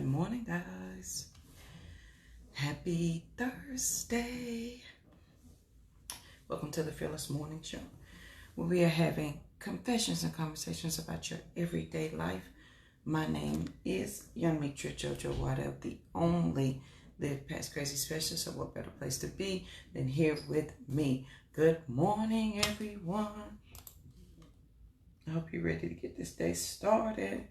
Good morning, guys. Happy Thursday. Welcome to the Fearless Morning Show, where we are having confessions and conversations about your everyday life. My name is Young Mitra Jojo Waddell, the only Live Past Crazy specialist. So what better place to be than here with me? Good morning, everyone. I hope you're ready to get this day started.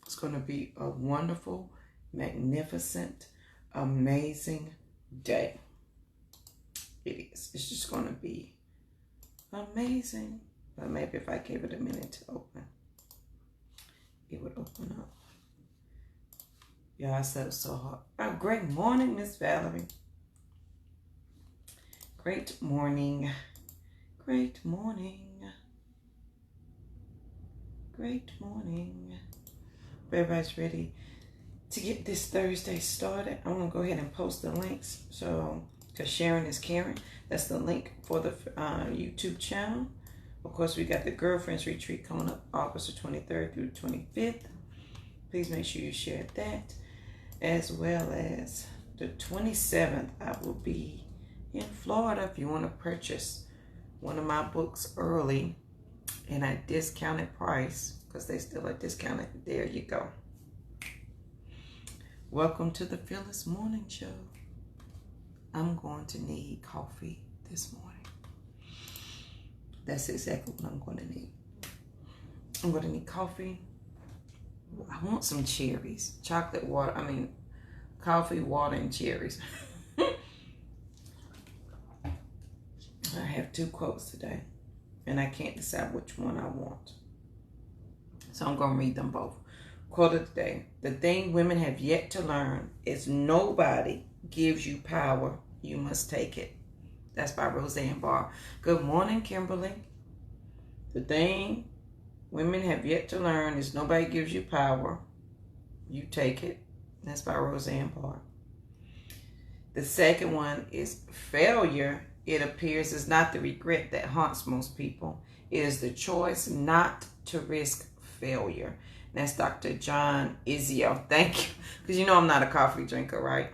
It's going to be a wonderful, magnificent, amazing day. It is. It's just going to be amazing. But maybe if I gave it a minute to open, it would open up. Yeah, I said it so hard. Oh, great morning, Miss Valerie. Great morning. Great morning. Great morning. Everybody's ready to get this Thursday started. I'm going to go ahead and post the links. So, because sharing is caring. That's the link for the YouTube channel. Of course, we got the Girlfriends Retreat coming up August the 23rd through the 25th. Please make sure you share that. As well as the 27th, I will be in Florida if you want to purchase one of my books early and at a discounted price, because they still are discounted. There you go. Welcome to the Fearless Morning Show. I'm going to need coffee this morning. That's exactly what I'm going to need. I'm going to need coffee. I want some cherries. Chocolate water. Coffee, water, and cherries. I have 2 quotes today, and I can't decide which one I want. So I'm going to read them both. Quote of the day. The thing women have yet to learn is nobody gives you power. You must take it. That's by Roseanne Barr. Good morning, Kimberly. The thing women have yet to learn is nobody gives you power. You take it. That's by Roseanne Barr. The second one is failure, it appears, is not the regret that haunts most people. It is the choice not to risk failure. That's Dr. John Izio. Thank you. Because you know I'm not a coffee drinker, right?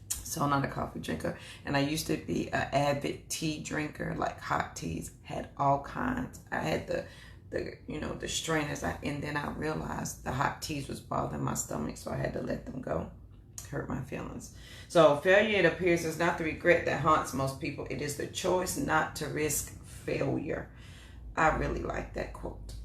So I'm not a coffee drinker. And I used to be an avid tea drinker, like hot teas. Had all kinds. I had the strainers. And then I realized the hot teas was bothering my stomach, so I had to let them go. Hurt my feelings. So failure, it appears, is not the regret that haunts most people. It is the choice not to risk failure. I really like that quote.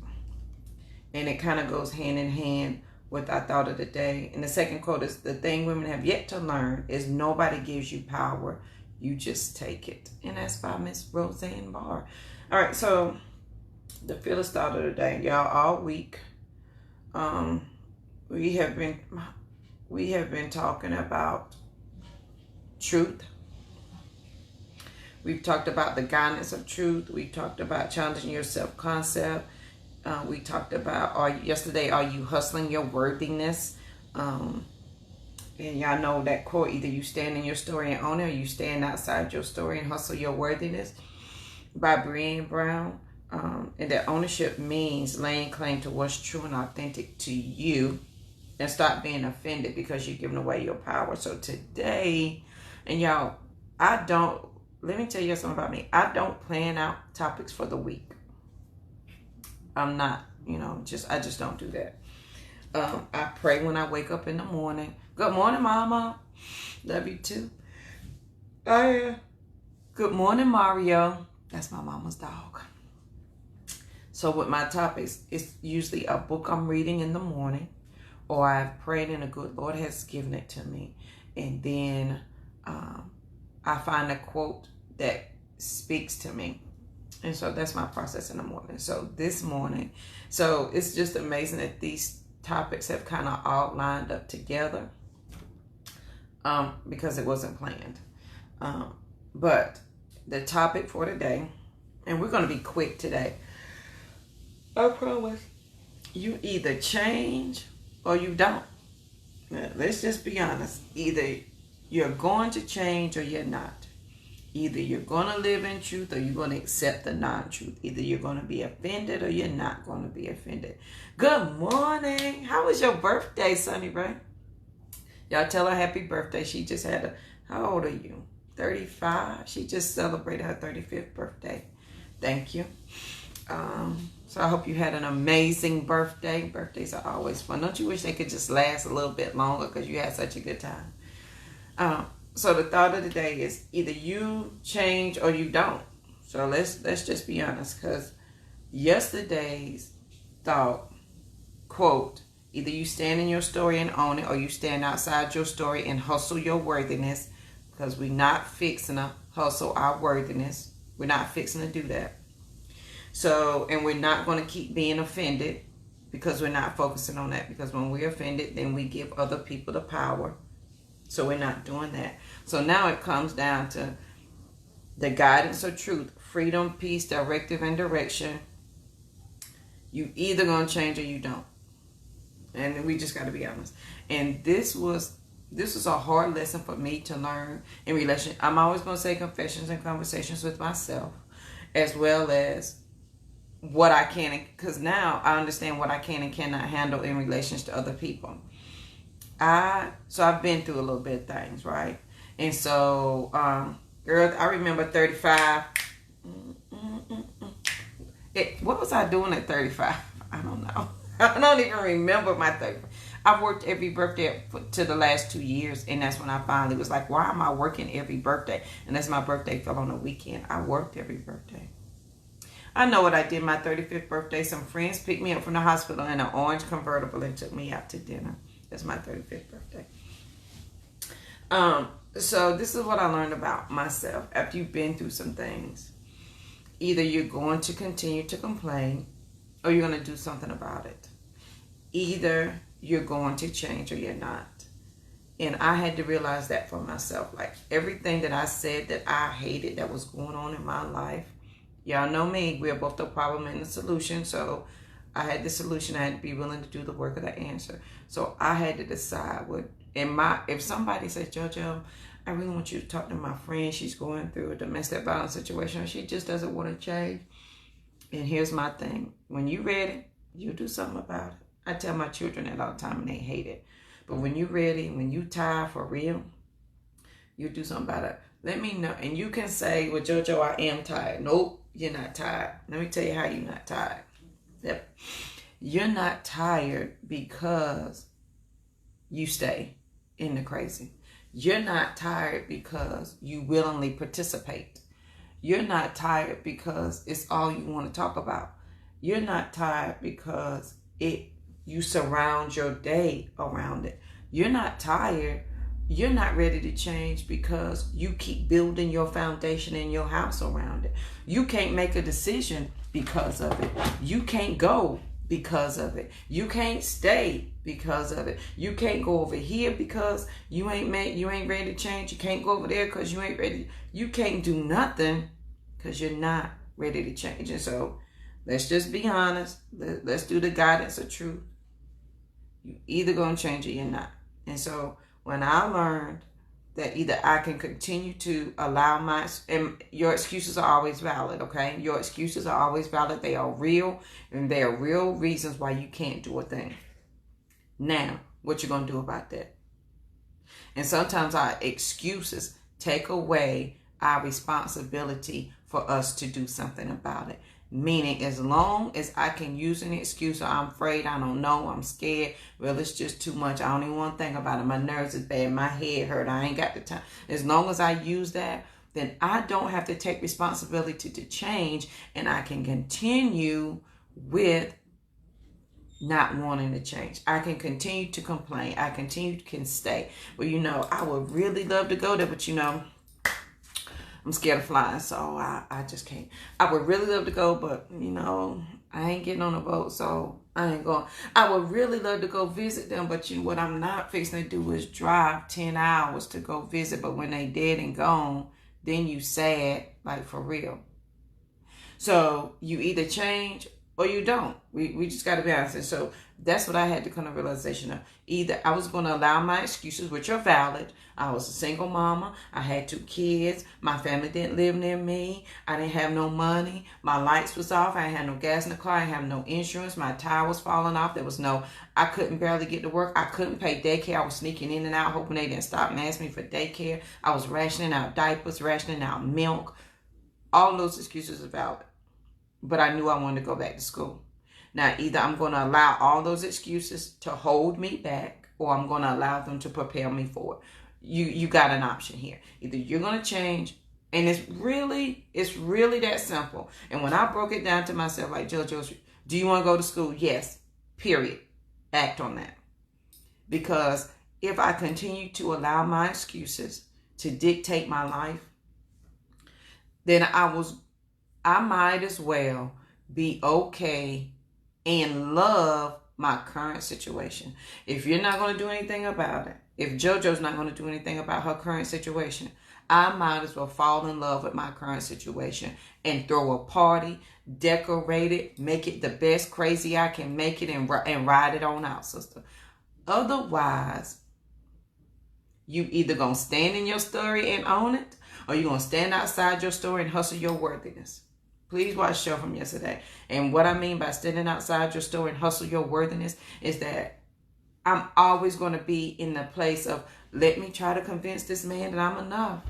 And it kind of goes hand in hand with our thought of the day. And the second quote is, the thing women have yet to learn is nobody gives you power. You just take it. And that's by Miss Roseanne Barr. All right, so the fearless thought of the day. Y'all, all week, we have been talking about truth. We've talked about the guidance of truth. We've talked about challenging your self-concept. We talked about yesterday, are you hustling your worthiness? And y'all know that quote, either you stand in your story and own it, or you stand outside your story and hustle your worthiness, by Brené Brown. And that ownership means laying claim to what's true and authentic to you, and stop being offended because you're giving away your power. So today, and y'all, let me tell you something about me. I don't plan out topics for the week. I'm not, I just don't do that. I pray when I wake up in the morning. Good morning, Mama. Love you too. Good morning, Mario. That's my mama's dog. So with my topics, it's usually a book I'm reading in the morning, or I've prayed and the good Lord has given it to me. And then I find a quote that speaks to me. And so that's my process in the morning. So this morning, so it's just amazing that these topics have kind of all lined up together because it wasn't planned. But the topic for today, and we're going to be quick today. I promise. You either change or you don't. Now, let's just be honest. Either you're going to change or you're not. Either you're going to live in truth or you're going to accept the non-truth. Either you're going to be offended or you're not going to be offended. Good morning. How was your birthday, Sunny Ray? Y'all tell her happy birthday. She just had how old are you? 35. She just celebrated her 35th birthday. Thank you. So I hope you had an amazing birthday. Birthdays are always fun. Don't you wish they could just last a little bit longer because you had such a good time? So the thought of the day is either you change or you don't. So let's just be honest, because yesterday's thought, quote, either you stand in your story and own it, or you stand outside your story and hustle your worthiness, because we're not fixing to hustle our worthiness. We're not fixing to do that. So, and we're not going to keep being offended, because we're not focusing on that. Because when we're offended, then we give other people the power. So we're not doing that. So now it comes down to the guidance of truth, freedom, peace, directive, and direction. You either going to change or you don't. And we just got to be honest. And this was a hard lesson for me to learn in relation. I'm always going to say confessions and conversations with myself, as well as what I can, because now I understand what I can and cannot handle in relations to other people. So I've been through a little bit of things, right? And so, girl, I remember 35. What was I doing at 35? I don't know. I don't even remember my 35. I've worked every birthday to the last 2 years, and that's when I finally was like, why am I working every birthday? And that's my birthday fell on a weekend. I worked every birthday. I know what I did my 35th birthday. Some friends picked me up from the hospital in an orange convertible and took me out to dinner. That's my 35th birthday. So this is what I learned about myself after you've been through some things. Either you're going to continue to complain or you're going to do something about it. Either you're going to change or you're not. And I had to realize that for myself. Like everything that I said that I hated that was going on in my life. Y'all know me. We're both the problem and the solution. So I had the solution. I had to be willing to do the work of the answer. So I had to decide if somebody says, JoJo, I really want you to talk to my friend. She's going through a domestic violence situation. She just doesn't want to change. And here's my thing. When you're ready, you do something about it. I tell my children that all the time and they hate it. But when you're ready, when you tired for real, you do something about it. Let me know. And you can say, well, JoJo, I am tired. Nope, you're not tired. Let me tell you how you're not tired. Yep. You're not tired because you stay in the crazy. You're not tired because you willingly participate. You're not tired because it's all you want to talk about. You're not tired because you surround your day around it. You're not tired. You're not ready to change because you keep building your foundation in your house around it. You can't make a decision because of it. You can't go because of it. You can't stay because of it. You can't go over here because you ain't ready to change. You can't go over there because you ain't ready. You can't do nothing because you're not ready to change. And so let's just be honest. Let's do the guidance of truth. You either gonna change or you're not. And so when I learned that either I can continue to allow and your excuses are always valid, okay? Your excuses are always valid. They are real, and they are real reasons why you can't do a thing. Now, what you gonna do about that? And sometimes our excuses take away our responsibility for us to do something about it. Meaning, as long as I can use an excuse, or I'm afraid, I don't know, I'm scared, well, it's just too much, I don't even want to think about it, my nerves is bad, my head hurt, I ain't got the time. As long as I use that, then I don't have to take responsibility to change, and I can continue with not wanting to change. I can continue to complain. I can stay. Well, I would really love to go there, but I'm scared of flying, so I just can't. I would really love to go, but, I ain't getting on a boat, so I ain't going. I would really love to go visit them, but what I'm not fixing to do is drive 10 hours to go visit, but when they dead and gone, then you sad, like for real. So you either change or you don't. We just got to be honest. And so that's what I had to come to realization of. Either I was going to allow my excuses, which are valid. I was a single mama. I had 2 kids. My family didn't live near me. I didn't have no money. My lights was off. I had no gas in the car. I had no insurance. My tire was falling off. I couldn't barely get to work. I couldn't pay daycare. I was sneaking in and out, hoping they didn't stop and ask me for daycare. I was rationing out diapers, rationing out milk. All those excuses are valid. But I knew I wanted to go back to school. Now, either I'm going to allow all those excuses to hold me back, or I'm going to allow them to prepare me for it. You got an option here. Either you're going to change, and it's really that simple. And when I broke it down to myself, like, JoJo, do you want to go to school? Yes. Period. Act on that. Because if I continue to allow my excuses to dictate my life, then I might as well be okay and love my current situation. If you're not going to do anything about it, if JoJo's not going to do anything about her current situation, I might as well fall in love with my current situation and throw a party, decorate it, make it the best crazy I can make it, and ride it on out, sister. Otherwise, you either going to stand in your story and own it, or you're going to stand outside your story and hustle your worthiness. Please watch the show from yesterday. And what I mean by standing outside your story and hustle your worthiness is that I'm always going to be in the place of, let me try to convince this man that I'm enough.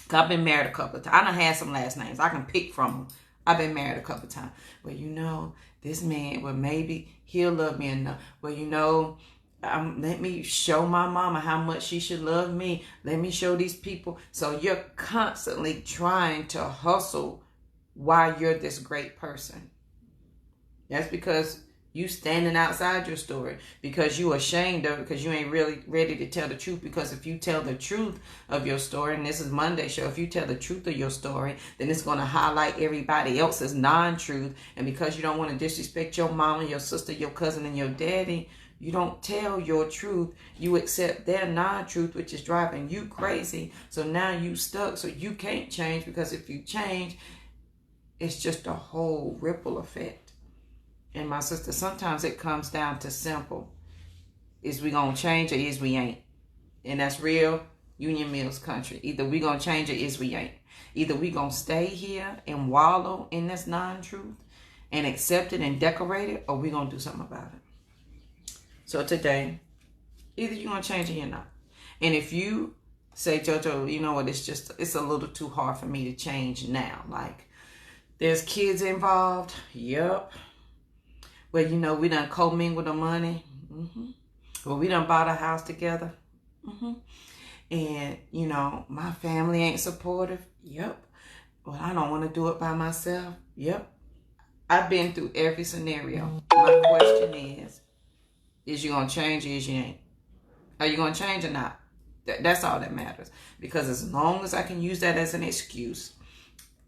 I've been married a couple of times. I done had some last names. I can pick from them. I've been married a couple of times. Well, this man, well, maybe he'll love me enough. Well, let me show my mama how much she should love me. Let me show these people. So you're constantly trying to hustle why you're this great person. That's because you standing outside your story, because you ashamed of it, because you ain't really ready to tell the truth. Because if you tell the truth of your story, and this is Monday show, if you tell the truth of your story, then it's going to highlight everybody else's non-truth. And because you don't want to disrespect your mama, your sister, your cousin, and your daddy, you don't tell your truth. You accept their non-truth, which is driving you crazy. So now you stuck. So you can't change, because if you change, it's just a whole ripple effect. And my sister, sometimes it comes down to simple. Is we going to change, or is we ain't? And that's real Union Mills country. Either we going to change, or is we ain't. Either we going to stay here and wallow in this non-truth and accept it and decorate it, or we going to do something about it. So today, either you're going to change or you're not. And if you say, JoJo, you know what, it's a little too hard for me to change now. Like, there's kids involved. Yep. Well, we done commingled the money. Well, we done bought a house together. And, my family ain't supportive. Yep. Well, I don't want to do it by myself. Yep. I've been through every scenario. My question is you going to change, or is you ain't? Are you going to change or not? That's all that matters. Because as long as I can use that as an excuse,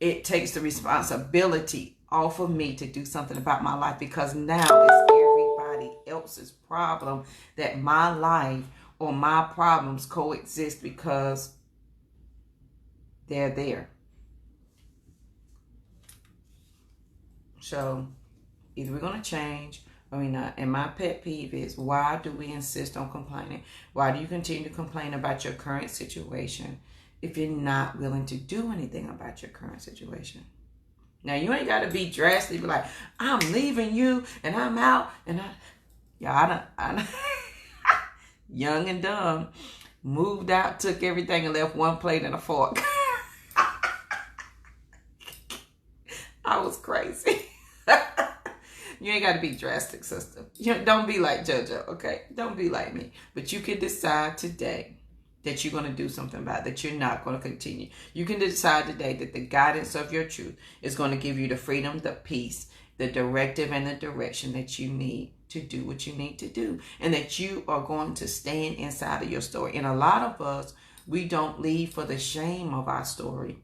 it takes the responsibility off of me to do something about my life, because now it's everybody else's problem that my life or my problems coexist because they're there. So either we're going to change or we're not. And my pet peeve is, why do we insist on complaining? Why do you continue to complain about your current situation if you're not willing to do anything about your current situation? Now, you ain't got to be drastic, be like, I'm leaving you and I'm out. And I done young and dumb, moved out, took everything and left one plate and a fork. I was crazy. You ain't got to be drastic, sister. Don't be like JoJo, okay? Don't be like me. But you can decide today that you're going to do something about it, that you're not going to continue. You can decide today that the guidance of your truth is going to give you the freedom, the peace, the directive, and the direction that you need to do what you need to do. And that you are going to stand inside of your story. And a lot of us, we don't leave for the shame of our story.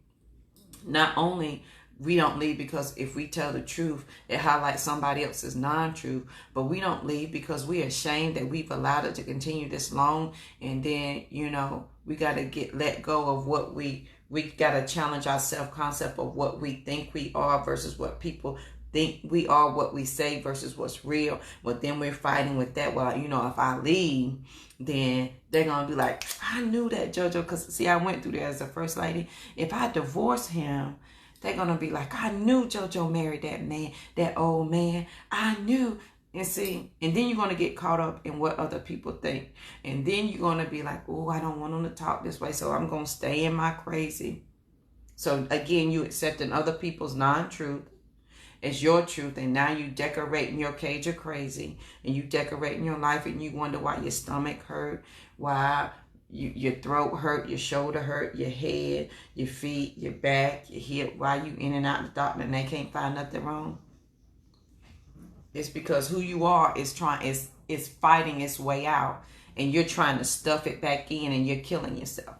Not only we don't leave because if we tell the truth, it highlights somebody else's non-truth. But we don't leave because we're ashamed that we've allowed it to continue this long. And then, we got to let go of what we got to challenge our self-concept of what we think we are versus what people think we are what we say versus what's real. But then we're fighting with that. Well, you know, if I leave, then they're going to be like, I knew that, JoJo. Because, see, I went through that as a first lady. If I divorce him, they're going to be like, I knew JoJo married that man, that old man. I knew. And see, and then you're going to get caught up in what other people think. And then you're going to be like, oh, I don't want them to talk this way, so I'm going to stay in my crazy. So again, you accepting other people's non-truth as your truth, and now you decorating your cage of crazy, and you decorating your life, and you wonder why your stomach hurt, why your throat hurt, your shoulder hurt, your head, your feet, your back, your hip, why you in and out the doctor and they can't find nothing wrong. It's because who you are is fighting its way out, and you're trying to stuff it back in, and you're killing yourself.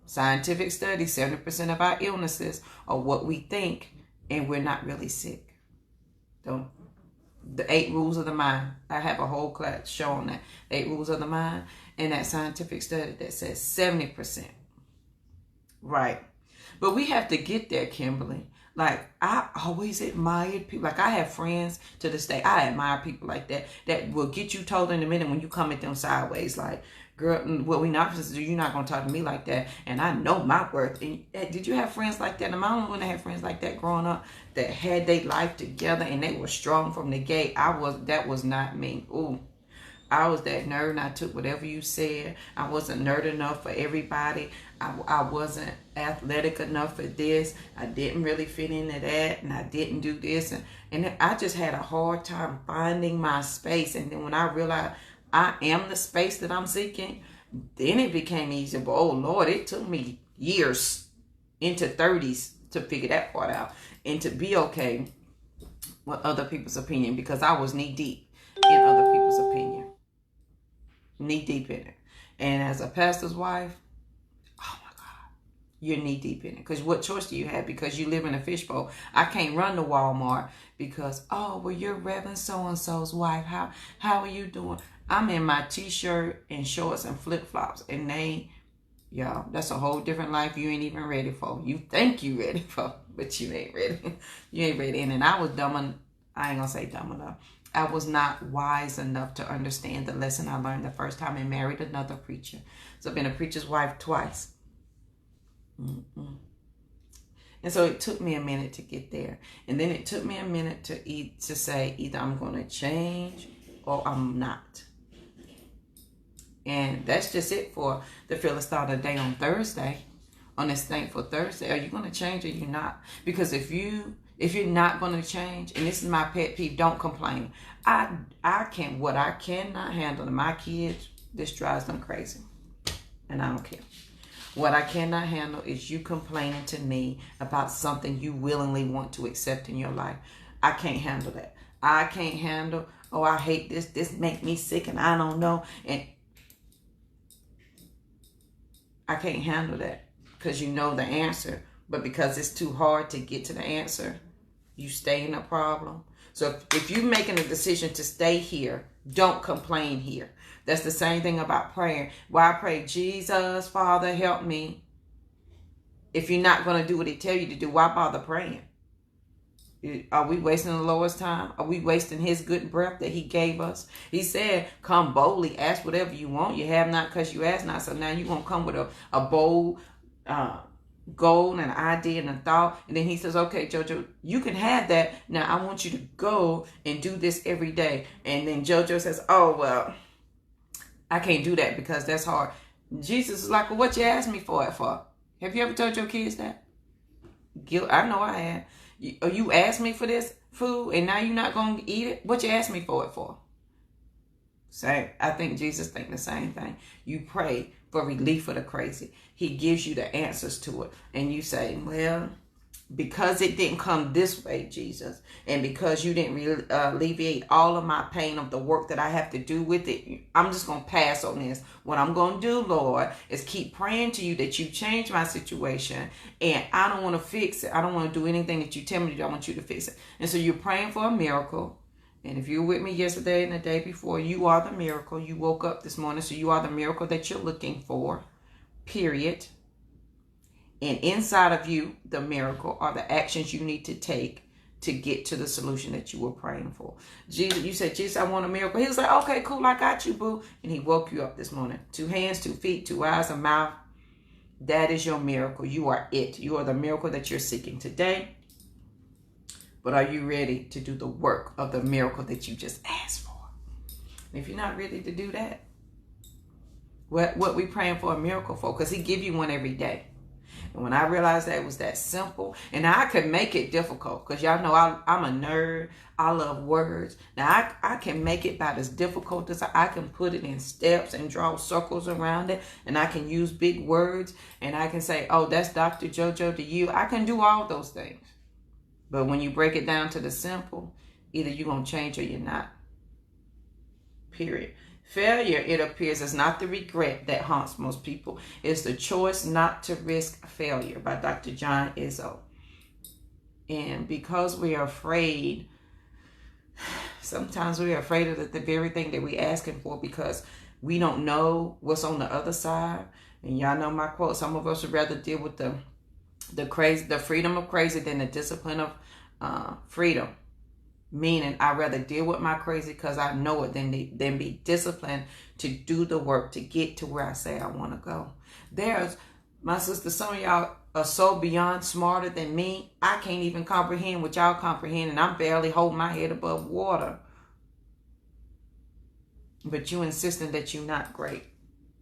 Scientific studies, 70% of our illnesses are what we think, and we're not really sick. The 8 rules of the mind. I have a whole class show on that. 8 rules of the mind, and that scientific study that says 70%. Right. But we have to get there, Kimberly. Like, I always admired people. Like, I have friends to this day. I admire people like that will get you told in a minute when you come at them sideways. Like, girl, what we not supposed to do, you're not going to talk to me like that. And I know my worth. And did you have friends like that? Am I the only one that had friends like that growing up that had their life together and they were strong from the gate? That was not me. Ooh. I was that nerd, and I took whatever you said. I wasn't nerd enough for everybody. I wasn't athletic enough for this. I didn't really fit into that, and I didn't do this. And I just had a hard time finding my space. And then when I realized I am the space that I'm seeking, then it became easier. But, oh, Lord, it took me years into 30s to figure that part out and to be okay with other people's opinion, because I was knee-deep in other people's opinion. Knee-deep in it. And as a pastor's wife, oh my God, you're knee-deep in it. Because what choice do you have? Because you live in a fishbowl. I can't run to Walmart because, oh, well, you're Reverend so-and-so's wife. How are you doing? I'm in my t-shirt and shorts and flip-flops. And y'all, that's a whole different life you ain't even ready for. You think you ready for, but you ain't ready. You ain't ready. And I was I ain't gonna say dumb enough. I was not wise enough to understand the lesson I learned the first time and married another preacher. So I've been a preacher's wife twice. And so it took me a minute to get there. And then it took me a minute to say either I'm going to change or I'm not. And that's just it for the Fearless Thought of the Day on Thursday. On this Thankful Thursday, are you going to change or you're not? Because if you're not going to change, and this is my pet peeve, don't complain. What I cannot handle to my kids, this drives them crazy. And I don't care. What I cannot handle is you complaining to me about something you willingly want to accept in your life. I can't handle that. I can't handle, oh, I hate this. This makes me sick and I don't know. And I can't handle that because you know the answer. But because it's too hard to get to the answer, you stay in the problem. So if you're making a decision to stay here, don't complain here. That's the same thing about praying. Why I pray, Jesus, Father, help me. If you're not going to do what he tell you to do, why bother praying? Are we wasting the Lord's time? Are we wasting his good breath that he gave us? He said, come boldly, ask whatever you want. You have not because you ask not. So now you're going to come with a bold goal and an idea and a thought. And then he says, okay, JoJo, you can have that. Now I want you to go and do this every day. And then JoJo says, oh, well, I can't do that because that's hard. Jesus is like, well, what you asked me for it for? Have you ever told your kids that? I know I have. You asked me for this food and now you're not going to eat it? What you asked me for it for? Same. I think Jesus thinks the same thing. You pray for relief for the crazy. He gives you the answers to it. And you say, well, because it didn't come this way, Jesus, and because you didn't alleviate all of my pain of the work that I have to do with it, I'm just going to pass on this. What I'm going to do, Lord, is keep praying to you that you change my situation, and I don't want to fix it. I don't want to do anything that you tell me to do. I want you to fix it. And so you're praying for a miracle. And if you were with me yesterday and the day before, you are the miracle. You woke up this morning, so you are the miracle that you're looking for, period. And inside of you, the miracle are the actions you need to take to get to the solution that you were praying for. Jesus, you said, Jesus, I want a miracle. He was like, okay, cool, I got you, boo. And he woke you up this morning. 2 hands, 2 feet, 2 eyes, a mouth. That is your miracle. You are it. You are the miracle that you're seeking today. But are you ready to do the work of the miracle that you just asked for? And if you're not ready to do that, what we praying for a miracle for? Because he give you one every day. And when I realized that it was that simple, and I could make it difficult, because y'all know I'm a nerd. I love words. Now, I can make it about as difficult as I can put it in steps and draw circles around it, and I can use big words, and I can say, oh, that's Dr. JoJo to you. I can do all those things. But when you break it down to the simple, either you're going to change or you're not. Period. Failure, it appears, is not the regret that haunts most people. It's the choice not to risk failure by Dr. John Izzo. And because we are afraid, sometimes we are afraid of the very thing that we're asking for because we don't know what's on the other side. And y'all know my quote, some of us would rather deal with the freedom of crazy than the discipline of freedom. Meaning, I'd rather deal with my crazy because I know it than be disciplined to do the work to get to where I say I want to go. My sister, some of y'all are so beyond smarter than me. I can't even comprehend what y'all comprehend, and I'm barely holding my head above water. But you insisting that you're not great.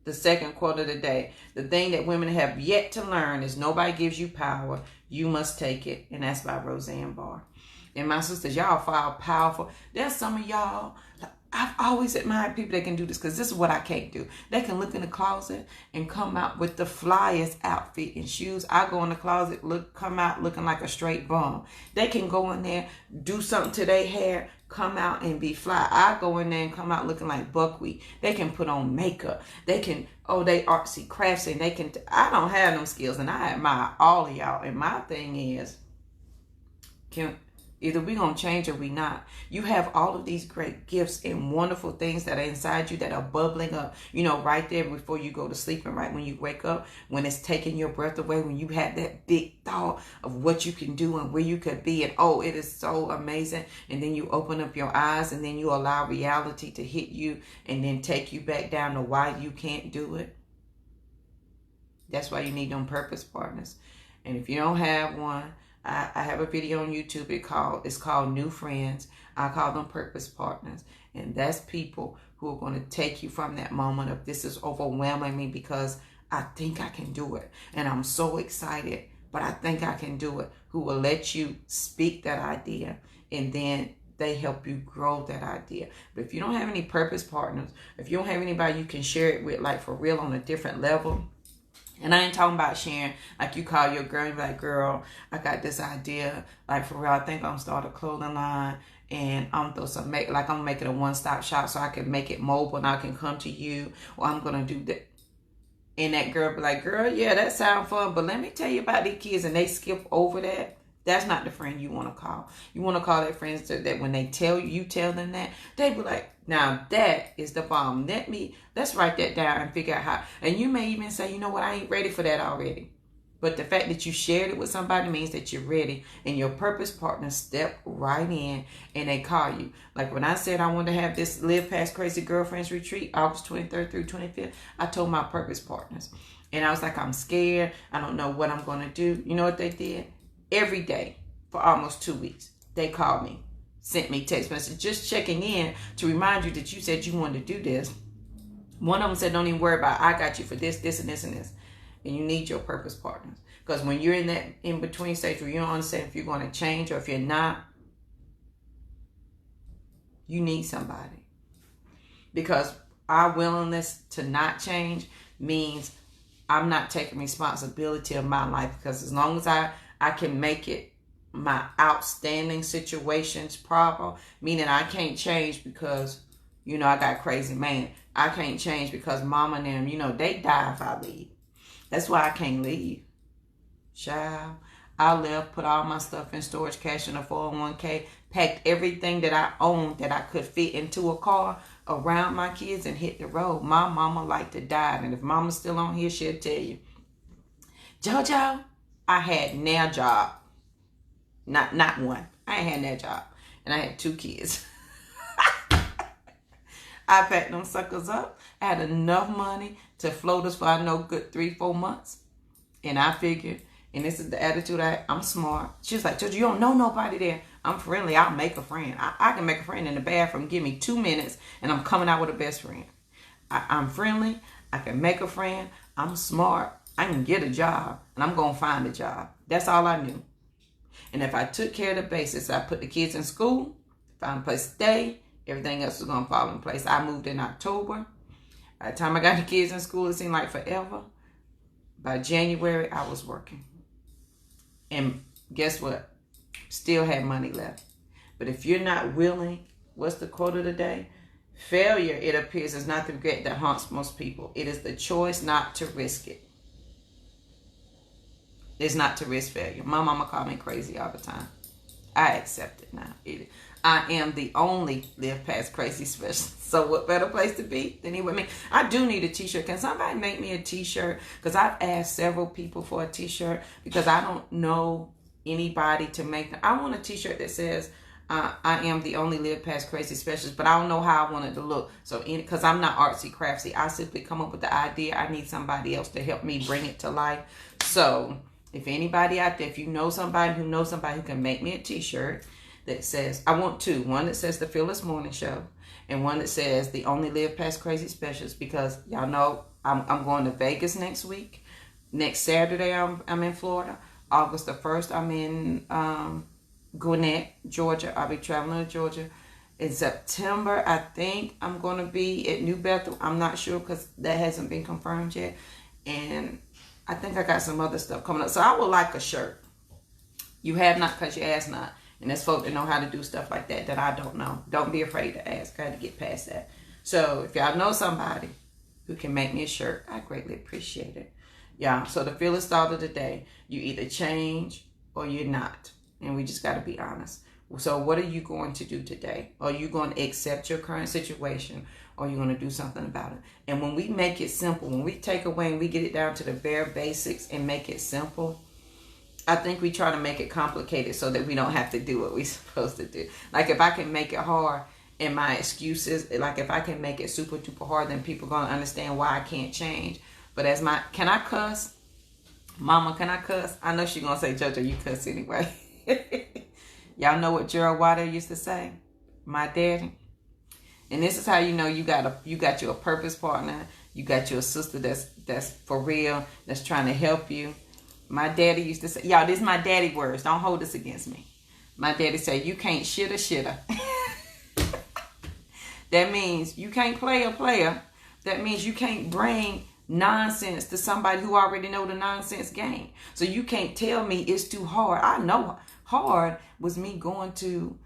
The second quote of the day. The thing that women have yet to learn is nobody gives you power. You must take it. And that's by Roseanne Barr. And my sisters, y'all are powerful. There's some of y'all, I've always admired people that can do this because this is what I can't do. They can look in the closet and come out with the flyest outfit and shoes. I go in the closet, come out looking like a straight bum. They can go in there, do something to their hair, come out and be fly. I go in there and come out looking like buckwheat. They can put on makeup. They can, they artsy crafts, and they can, I don't have them skills, and I admire all of y'all. And my thing is, either we're going to change or we not. You have all of these great gifts and wonderful things that are inside you that are bubbling up, right there before you go to sleep and right when you wake up, when it's taking your breath away, when you have that big thought of what you can do and where you could be. And it is so amazing. And then you open up your eyes and then you allow reality to hit you and then take you back down to why you can't do it. That's why you need them purpose partners. And if you don't have one, I have a video on YouTube. It's called New Friends. I call them purpose partners. And that's people who are going to take you from that moment of this is overwhelming me because I think I can do it. And I'm so excited, but I think I can do it. Who will let you speak that idea and then they help you grow that idea. But if you don't have any purpose partners, if you don't have anybody you can share it with, like for real on a different level, and I ain't talking about sharing, like you call your girl and be like, girl, I got this idea. Like for real, I think I'm going to start a clothing line and I'm going to throw some, I'm going to make it a one-stop shop so I can make it mobile and I can come to you, or I'm going to do that. And that girl be like, girl, yeah, that sounds fun, but let me tell you about these kids, and they skip over that. That's not the friend you want to call. You want to call that friend so that when they tell you, you tell them that, they be like, now that is the bomb. Let's write that down and figure out how. And you may even say, you know what, I ain't ready for that already. But the fact that you shared it with somebody means that you're ready. And your purpose partner step right in and they call you. Like when I said I wanted to have this Live Past Crazy Girlfriends retreat, August 23rd through 25th, I told my purpose partners. And I was like, I'm scared. I don't know what I'm going to do. You know what they did? Every day for almost 2 weeks, they called me, sent me text messages, just checking in to remind you that you said you wanted to do this. One of them said, don't even worry about it. I got you for this, this, and this, and this. And you need your purpose partners. Because when you're in that in-between stage where you don't understand if you're going to change or if you're not, you need somebody. Because our willingness to not change means I'm not taking responsibility of my life. Because as long as I can make it my outstanding situations problem, meaning I can't change because, I got a crazy man. I can't change because mama and them, they die if I leave. That's why I can't leave. Child, I left, put all my stuff in storage, cash in a 401k, packed everything that I owned that I could fit into a car around my kids and hit the road. My mama liked to die. And if mama's still on here, she'll tell you, JoJo, I had now job. Not one. I ain't had that job. And I had 2 kids. I packed them suckers up. I had enough money to float us for, I know, good 3-4 months. And I figured, and this is the attitude I'm smart. She was like, Georgia, you don't know nobody there. I'm friendly. I'll make a friend. I can make a friend in the bathroom. Give me 2 minutes and I'm coming out with a best friend. I'm friendly. I can make a friend. I'm smart. I can get a job and I'm going to find a job. That's all I knew. And if I took care of the basics, I put the kids in school, found a place to stay, everything else was going to fall in place. I moved in October. By the time I got the kids in school, it seemed like forever. By January, I was working. And guess what? Still had money left. But if you're not willing, what's the quote of the day? Failure, it appears, is not the regret that haunts most people. It is the choice not to risk it. It's not to risk failure. My mama called me crazy all the time. I accept it now. I am the only Live Past Crazy specialist. So what better place to be than here with me? I do need a t-shirt. Can somebody make me a t-shirt? Because I've asked several people for a t-shirt because I don't know anybody to make them. I want a t-shirt that says, I am the only Live Past Crazy specialist, but I don't know how I want it to look. So, because I'm not artsy craftsy, I simply come up with the idea. I need somebody else to help me bring it to life. So, if anybody out there, if you know somebody who knows somebody who can make me a t-shirt that says, I want 2. One that says The Fearless Morning Show and one that says The Only Live Past Crazy Specialist, because y'all know I'm going to Vegas next week. Next Saturday, I'm in Florida. August the 1st, I'm in Gwinnett, Georgia. I'll be traveling to Georgia. In September, I think I'm going to be at New Bethel. I'm not sure because that hasn't been confirmed yet. And I think I got some other stuff coming up. So I would like a shirt. You have not because you ask not. And there's folk that know how to do stuff like that I don't know. Don't be afraid to ask. I had to get past that. So if y'all know somebody who can make me a shirt, I greatly appreciate it. Yeah, so the fearless thought of the day. You either change or you're not. And we just got to be honest. So what are you going to do today? Are you going to accept your current situation? Or are you going to do something about it? And when we make it simple, when we take away and we get it down to the bare basics and make it simple, I think we try to make it complicated so that we don't have to do what we're supposed to do. Like if I can make it hard and my excuses, like if I can make it super duper hard, then people are going to understand why I can't change. But can I cuss? Mama, can I cuss? I know she's going to say, Jojo, you cuss anyway. Y'all know what Gerald Wilder used to say? My daddy. And this is how you know you got you a purpose partner. You got you a sister that's for real, that's trying to help you. My daddy used to say, y'all, this is my daddy words. Don't hold this against me. My daddy said, you can't shitter. That means you can't play a player. That means you can't bring nonsense to somebody who already know the nonsense game. So you can't tell me it's too hard. I know hard was me going to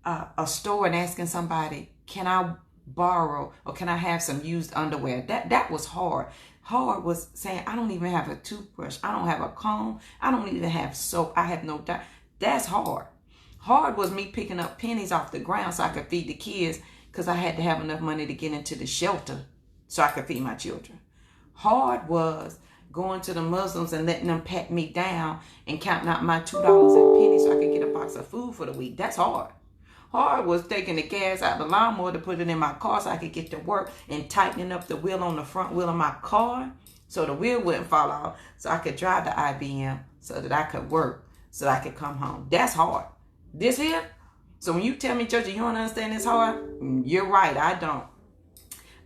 a store and asking somebody, can I borrow or can I have some used underwear? That was hard. Hard was saying, I don't even have a toothbrush. I don't have a comb. I don't even have soap. I have no doubt. That's hard. Hard was me picking up pennies off the ground so I could feed the kids because I had to have enough money to get into the shelter so I could feed my children. Hard was going to the Muslims and letting them pat me down and counting out my $2 in pennies so I could get a box of food for the week. That's hard. Hard was taking the gas out of the lawnmower to put it in my car so I could get to work and tightening up the wheel on the front wheel of my car so the wheel wouldn't fall off so I could drive to IBM so that I could work so that I could come home. That's hard. This here, so when you tell me, Georgia, you don't understand this hard, you're right, I don't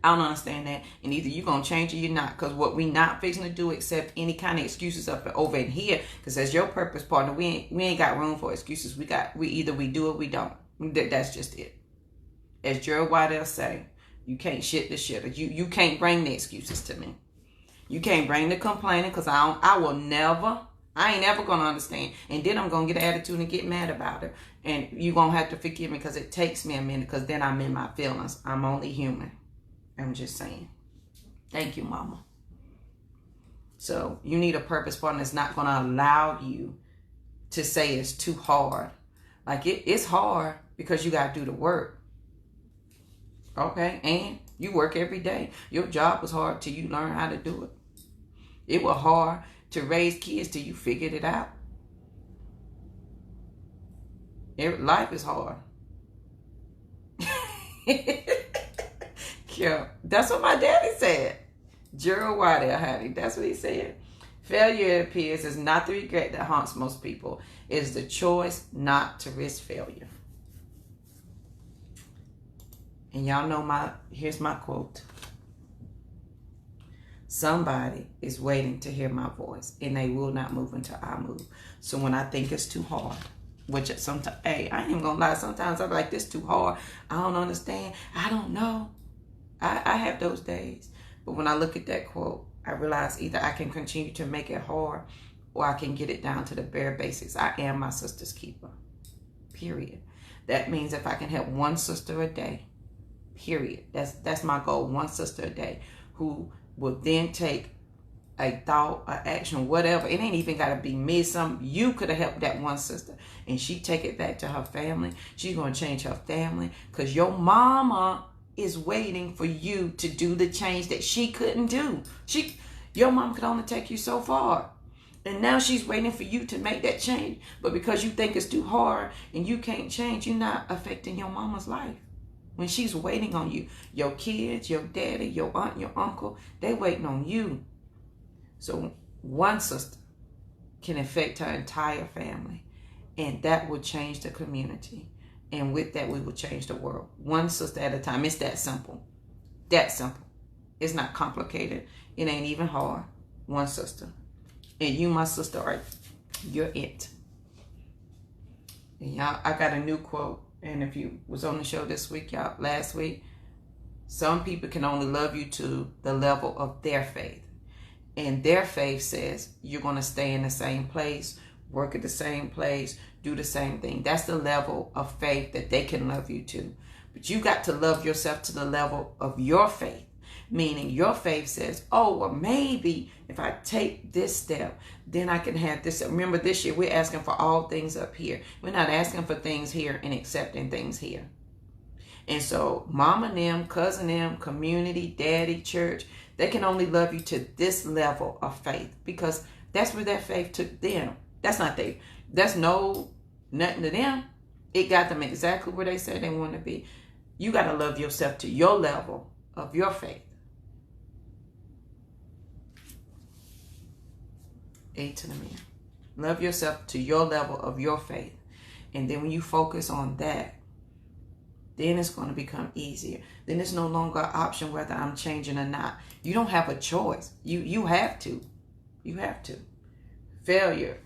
understand that. And either you're going to change or you're not. Because what we not fixing to do accept any kind of excuses up over in here. Because as your purpose partner, we ain't got room for excuses. We either we do or we don't. That's just it. As Gerald Waddell say, you can't shit the shitter. You can't bring the excuses to me. You can't bring the complaining because I ain't never going to understand. And then I'm going to get an attitude and get mad about it. And you're going to have to forgive me because it takes me a minute because then I'm in my feelings. I'm only human. I'm just saying. Thank you, Mama. So you need a purpose partner that's not going to allow you to say it's too hard. Like it's hard because you got to do the work. Okay? And you work every day. Your job was hard till you learn how to do it. It was hard to raise kids till you figured it out. Life is hard. Yeah, that's what my daddy said. Gerald Whitehall, honey. That's what he said. Failure, it appears, is not the regret that haunts most people. It is the choice not to risk failure. And y'all know here's my quote. Somebody is waiting to hear my voice, and they will not move until I move. So when I think it's too hard, which sometimes, hey, I ain't even gonna lie, sometimes I'm like, this too hard. I don't understand. I don't know. I have those days. But when I look at that quote, I realize either I can continue to make it hard or I can get it down to the bare basics. I am my sister's keeper. Period. That means if I can help one sister a day, period. That's my goal. One sister a day who will then take a thought, an action, whatever. It ain't even got to be me. You could have helped that one sister, and she take it back to her family. She's going to change her family because your mama is waiting for you to do the change that she couldn't do. Your mom could only take you so far. And now she's waiting for you to make that change. But because you think it's too hard and you can't change, you're not affecting your mama's life. When she's waiting on you, your kids, your daddy, your aunt, your uncle, they waiting on you. So one sister can affect her entire family. And that will change the community. And with that, we will change the world. One sister at a time. It's that simple. That simple. It's not complicated. It ain't even hard. One sister. And you, my sister, you're it. And y'all, I got a new quote. And if you was on the show this week, y'all, last week, some people can only love you to the level of their faith. And their faith says you're going to stay in the same place, work at the same place, do the same thing. That's the level of faith that they can love you to. But you got to love yourself to the level of your faith. Meaning your faith says, oh, well, maybe if I take this step, then I can have this. Remember, this year we're asking for all things up here. We're not asking for things here and accepting things here. And so mama and them, cousin them, community, daddy, church, they can only love you to this level of faith because that's where their faith took them. That's nothing to them. It got them exactly where they said they want to be. You got to love yourself to your level of your faith. A to the man. Love yourself to your level of your faith. And then when you focus on that, then it's going to become easier. Then it's no longer an option whether I'm changing or not. You don't have a choice. You have to. You have to. Failure,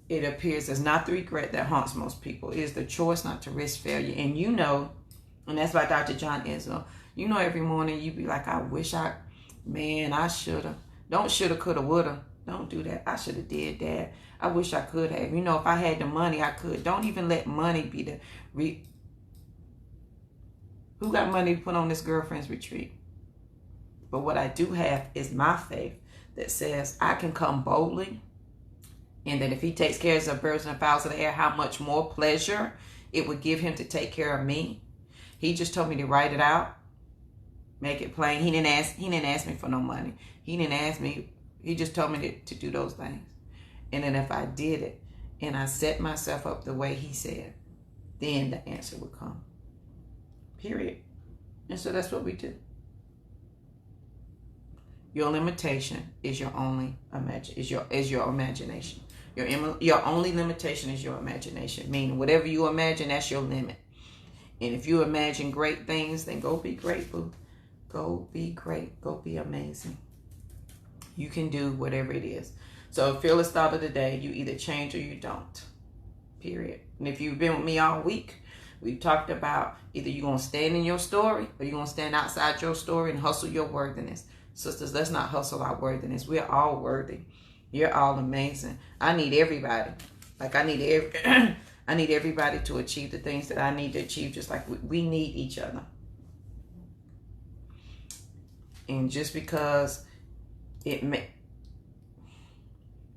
it appears, is not the regret that haunts most people. It is the choice not to risk failure. And you know, and that's by Dr. John Enzo, you know every morning you be like, I shoulda. Don't shoulda, coulda, woulda. Don't do that. I should have did that. I wish I could have. You know, if I had the money, I could. Don't even let money be the... Who got money to put on this girlfriend's retreat? But what I do have is my faith that says I can come boldly, and that if he takes care of the birds and the fowls of the air, how much more pleasure it would give him to take care of me. He just told me to write it out, make it plain. He didn't ask me for no money. He didn't ask me. He just told me to do those things. And then if I did it and I set myself up the way he said, then the answer would come. Period. And so that's what we do. Your limitation is your only imagination. Your only limitation is your imagination. Meaning whatever you imagine, that's your limit. And if you imagine great things, then go be great, boo. Go be great. Go be amazing. You can do whatever it is. So fearless thought of the day, you either change or you don't. Period. And if you've been with me all week, we've talked about either you're going to stand in your story or you're going to stand outside your story and hustle your worthiness. Sisters, let's not hustle our worthiness. We're all worthy. You're all amazing. I need everybody. Like I need everybody to achieve the things that I need to achieve, just like we need each other. And just because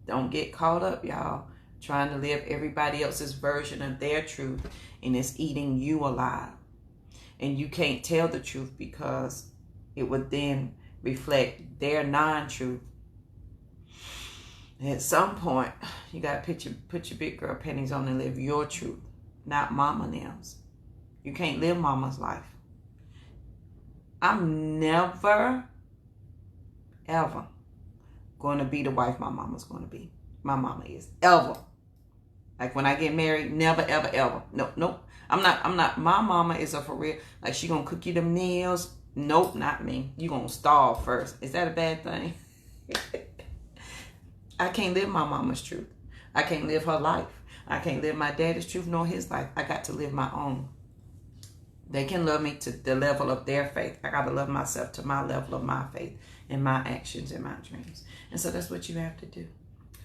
don't get caught up, y'all, trying to live everybody else's version of their truth, and it's eating you alive. And you can't tell the truth because it would then reflect their non-truth. At some point, you got to put your big girl panties on and live your truth. not mama nails. You can't live mama's life. I'm never, ever going to be the wife my mama's going to be. My mama is. Ever. Like when I get married, never, ever, ever. Nope. I'm not. My mama is a for real. Like she going to cook you them meals. Nope, not me. You going to starve first. Is that a bad thing? I can't live my mama's truth. I can't live her life. I can't live my daddy's truth nor his life. I got to live my own. They can love me to the level of their faith. I got to love myself to my level of my faith and my actions and my dreams. And so that's what you have to do.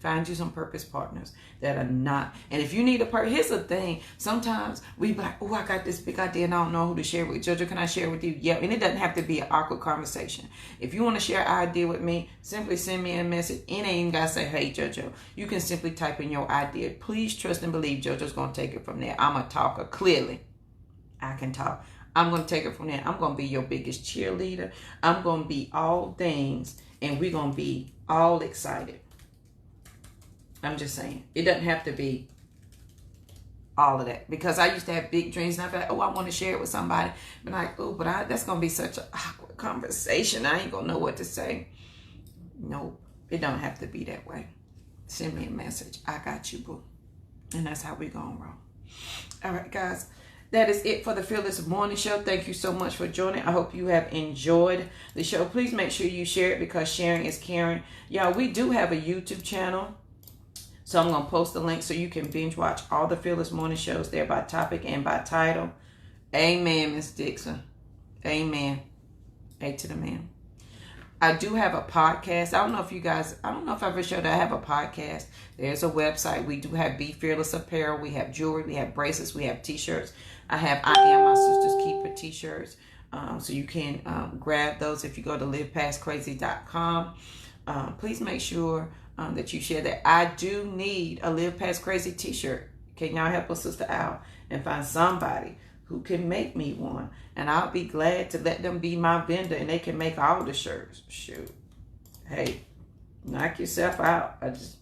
Find you some purpose partners that are not. And if you need a partner, here's the thing. Sometimes we be like, oh, I got this big idea and I don't know who to share with. Jojo, can I share with you? Yeah. And it doesn't have to be an awkward conversation. If you want to share an idea with me, simply send me a message. It ain't even got to say, hey, Jojo. You can simply type in your idea. Please trust and believe Jojo's going to take it from there. I'm a talker. Clearly, I can talk. I'm going to take it from there. I'm going to be your biggest cheerleader. I'm going to be all things. And we're going to be all excited. I'm just saying. It doesn't have to be all of that. Because I used to have big dreams. And I'd be like, oh, I want to share it with somebody. But like, oh, but that's going to be such an awkward conversation. I ain't going to know what to say. Nope. It don't have to be that way. Send me a message. I got you, boo. And that's how we going to roll. All right, guys. That is it for the Fearless Morning Show. Thank you so much for joining. I hope you have enjoyed the show. Please make sure you share it because sharing is caring. Y'all, we do have a YouTube channel. So I'm going to post the link so you can binge watch all the Fearless Morning Shows there by topic and by title. Amen, Miss Dixon. Amen. A to the man. I do have a podcast. I don't know if I ever showed that I have a podcast. There's a website. We do have Be Fearless apparel. We have jewelry. We have bracelets. We have t-shirts. I have I Am My Sister's Keeper t-shirts. So you can grab those if you go to livepastcrazy.com. Please make sure that you share that. I do need a Live Past Crazy t-shirt. Can y'all help us, Sister Al, and find somebody who can make me one? And I'll be glad to let them be my vendor and they can make all the shirts. Shoot. Hey, knock yourself out. I just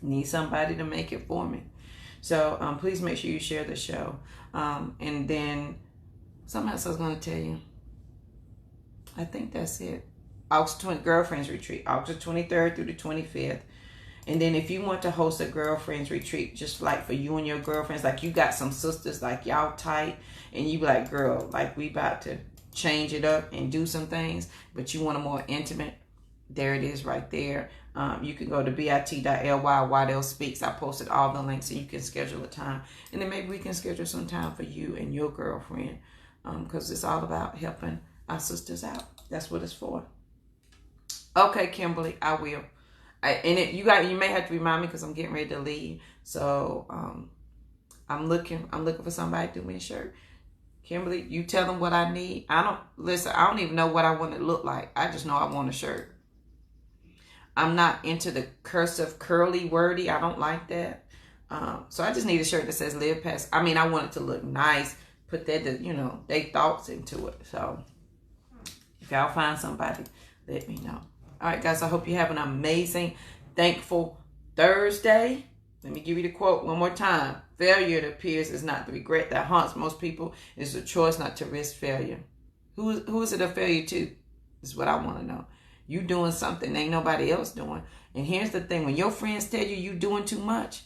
need somebody to make it for me. So please make sure you share the show. And then something else I was going to tell you. I think that's it. August 20th, Girlfriends Retreat. August 23rd through the 25th. And then if you want to host a girlfriends retreat, just like for you and your girlfriends, like you got some sisters, like y'all tight, and you be like, girl, like we about to change it up and do some things, but you want a more intimate, there it is right there. You can go to bit.ly Waddell Speaks. I posted all the links so you can schedule a time. And then maybe we can schedule some time for you and your girlfriend because it's all about helping our sisters out. That's what it's for. Okay, Kimberly, I will. You may have to remind me because I'm getting ready to leave. So I'm looking for somebody to do me a shirt. Kimberly, you tell them what I need. I don't even know what I want it to look like. I just know I want a shirt. I'm not into the cursive, curly, wordy. I don't like that. So I just need a shirt that says Live Past. I mean, I want it to look nice. Put that, they thoughts into it. So if y'all find somebody, let me know. All right, guys, I hope you have an amazing, thankful Thursday. Let me give you the quote one more time. Failure, it appears, is not the regret that haunts most people. It's the choice not to risk failure. Who is it a failure to? Is what I want to know. You doing something ain't nobody else doing. And here's the thing. When your friends tell you doing too much,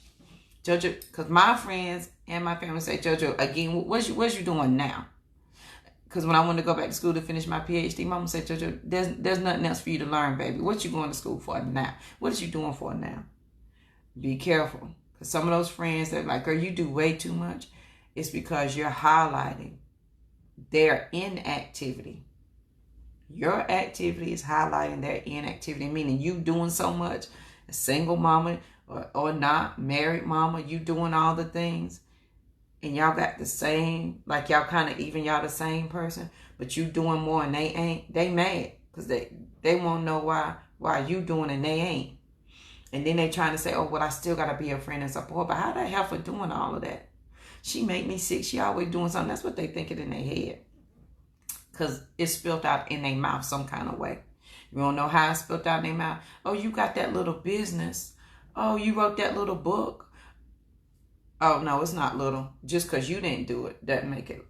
Jojo, because my friends and my family say, Jojo, again, what's you doing now? Because when I wanted to go back to school to finish my PhD, Mama said, Jojo, there's nothing else for you to learn, baby. What you going to school for now? What is you doing for now? Be careful. Because some of those friends that are like, girl, you do way too much. It's because you're highlighting their inactivity. Your activity is highlighting their inactivity, meaning you doing so much. A single mama or not, married mama, you doing all the things. And y'all got the same, like y'all kind of even y'all the same person, but you doing more and they ain't, they mad because they won't know why you doing and they ain't. And then they trying to say, oh, well, I still got to be a friend and support. But how the hell for doing all of that? She make me sick. She always doing something. That's what they thinking in their head. Because it's spilled out in their mouth some kind of way. You don't know how it's spilled out in their mouth. Oh, you got that little business. Oh, you wrote that little book. Oh, no, it's not little. Just because you didn't do it doesn't make it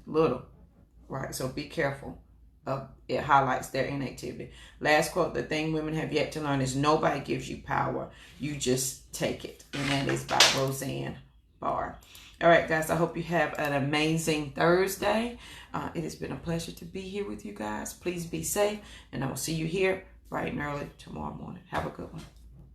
little, right? So be careful. It highlights their inactivity. Last quote, the thing women have yet to learn is nobody gives you power. You just take it. And that is by Roseanne Barr. All right, guys, I hope you have an amazing Thursday. It has been a pleasure to be here with you guys. Please be safe, and I will see you here bright and early tomorrow morning. Have a good one.